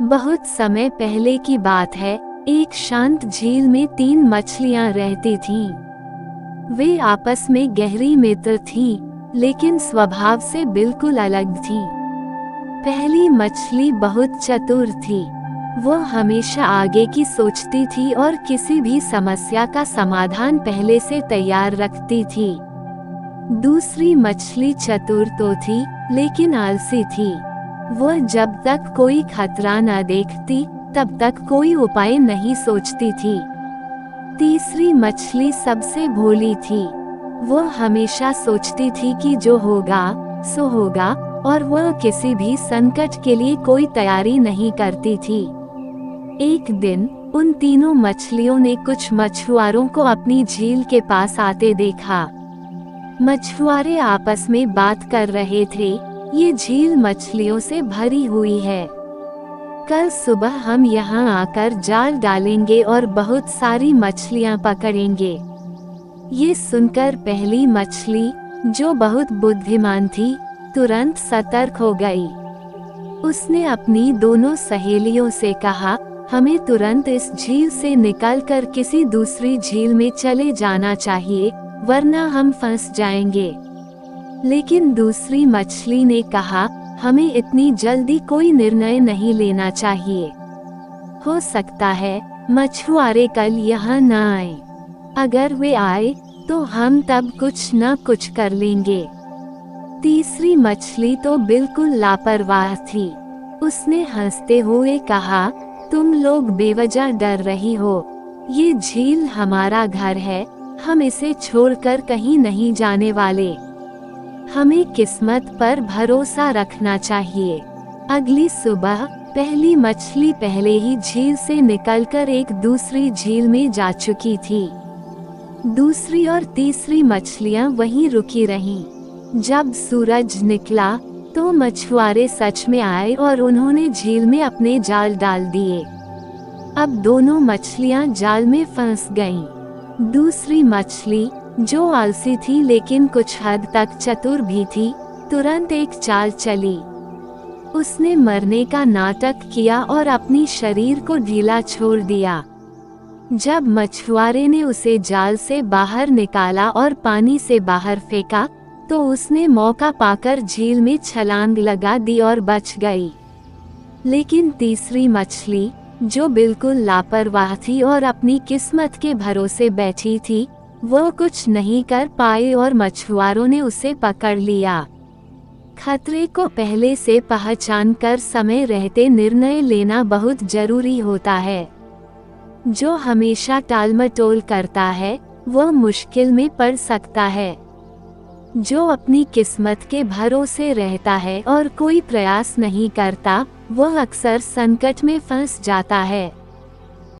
बहुत समय पहले की बात है। एक शांत झील में 3 मछलियां रहती थीं। वे आपस में गहरी मित्र थीं, लेकिन स्वभाव से बिल्कुल अलग थीं। पहली मछली बहुत चतुर थी। वह हमेशा आगे की सोचती थी और किसी भी समस्या का समाधान पहले से तैयार रखती थी। दूसरी मछली चतुर तो थी, लेकिन आलसी थी। वह जब तक कोई खतरा न देखती, तब तक कोई उपाय नहीं सोचती थी। तीसरी मछली सबसे भोली थी। वह हमेशा सोचती थी कि जो होगा सो होगा, और वह किसी भी संकट के लिए कोई तैयारी नहीं करती थी। एक दिन उन तीनों मछलियों ने कुछ मछुआरों को अपनी झील के पास आते देखा। मछुआरे आपस में बात कर रहे थे, ये झील मछलियों से भरी हुई है। कल सुबह हम यहाँ आकर जाल डालेंगे और बहुत सारी मछलियाँ पकड़ेंगे। ये सुनकर पहली मछली, जो बहुत बुद्धिमान थी, तुरंत सतर्क हो गई। उसने अपनी दोनों सहेलियों से कहा, हमें तुरंत इस झील से निकलकर किसी दूसरी झील में चले जाना चाहिए, वरना हम फंस जाएंगे। लेकिन दूसरी मछली ने कहा, हमें इतनी जल्दी कोई निर्णय नहीं लेना चाहिए। हो सकता है मछुआरे कल यहाँ न आए। अगर वे आए तो हम तब कुछ न कुछ कर लेंगे। तीसरी मछली तो बिल्कुल लापरवाह थी। उसने हंसते हुए कहा, तुम लोग बेवजह डर रही हो। ये झील हमारा घर है, हम इसे छोड़कर कहीं नहीं जाने वाले। हमें किस्मत पर भरोसा रखना चाहिए। अगली सुबह पहली मछली पहले ही झील से निकलकर एक दूसरी झील में जा चुकी थी। दूसरी और तीसरी मछलियां वहीं रुकी रहीं। जब सूरज निकला तो मछुआरे सच में आए और उन्होंने झील में अपने जाल डाल दिए। अब दोनों मछलियां जाल में फंस गईं। दूसरी मछली, जो आलसी थी लेकिन कुछ हद तक चतुर भी थी, तुरंत एक चाल चली। उसने मरने का नाटक किया और अपनी शरीर को ढीला छोड़ दिया। जब मछुआरे ने उसे जाल से बाहर निकाला और पानी से बाहर फेंका, तो उसने मौका पाकर झील में छलांग लगा दी और बच गई। लेकिन तीसरी मछली, जो बिल्कुल लापरवाह थी और अपनी किस्मत के भरोसे बैठी थी, वो कुछ नहीं कर पाए और मछुआरों ने उसे पकड़ लिया। खतरे को पहले से पहचानकर समय रहते निर्णय लेना बहुत जरूरी होता है। जो हमेशा टालमटोल करता है, वह मुश्किल में पड़ सकता है। जो अपनी किस्मत के भरोसे रहता है और कोई प्रयास नहीं करता, वह अक्सर संकट में फंस जाता है।